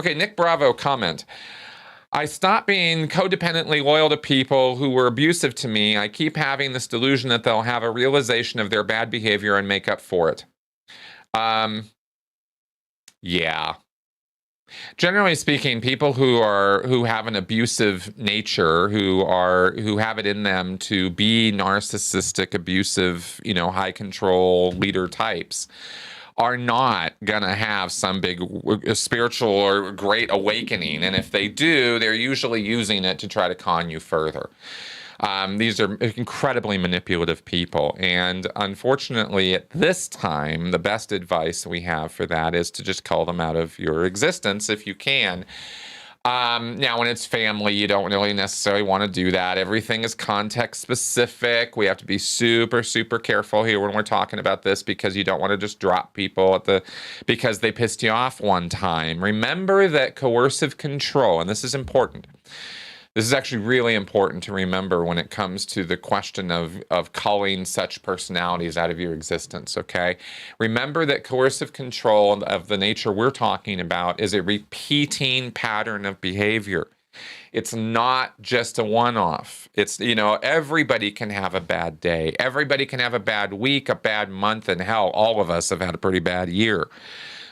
Okay, Nick Bravo comment. I stopped being codependently loyal to people who were abusive to me. I keep having this delusion that they'll have a realization of their bad behavior and make up for it. Yeah. Generally speaking, people who have an abusive nature, who have it in them to be narcissistic, abusive, high control leader types, are not gonna have some big spiritual or great awakening. And if they do, they're usually using it to try to con you further. These are incredibly manipulative people. And unfortunately, at this time, the best advice we have for that is to just call them out of your existence if you can. Now, when it's family, you don't really necessarily want to do that. Everything is context specific. We have to be super, super careful here when we're talking about this, because you don't want to just drop people because they pissed you off one time. Remember that coercive control, and this is important. This is actually really important to remember when it comes to the question of culling such personalities out of your existence, okay? Remember that coercive control of the nature we're talking about is a repeating pattern of behavior. It's not just a one-off. It's, everybody can have a bad day. Everybody can have a bad week, a bad month, and hell, all of us have had a pretty bad year.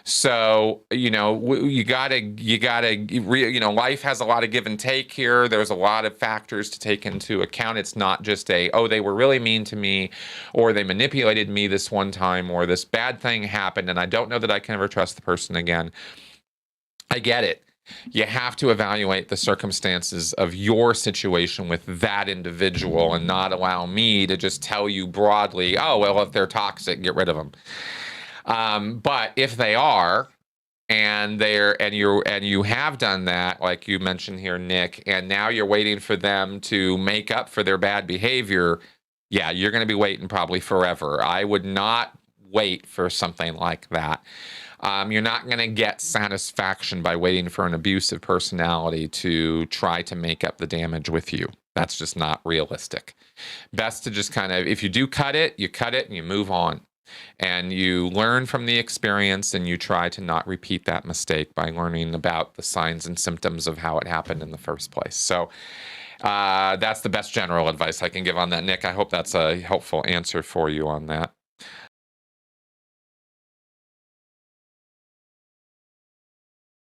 So, you gotta, life has a lot of give and take here. There's a lot of factors to take into account. It's not just they were really mean to me, or they manipulated me this one time, or this bad thing happened, and I don't know that I can ever trust the person again. I get it. You have to evaluate the circumstances of your situation with that individual and not allow me to just tell you broadly, oh, well, if they're toxic, get rid of them. But if they are, and you have done that, like you mentioned here, Nick, and now you're waiting for them to make up for their bad behavior, yeah, you're going to be waiting probably forever. I would not wait for something like that. You're not going to get satisfaction by waiting for an abusive personality to try to make up the damage with you. That's just not realistic. Best to just kind of, if you do cut it, and you move on. And you learn from the experience, and you try to not repeat that mistake by learning about the signs and symptoms of how it happened in the first place. So that's the best general advice I can give on that, Nick. I hope that's a helpful answer for you on that.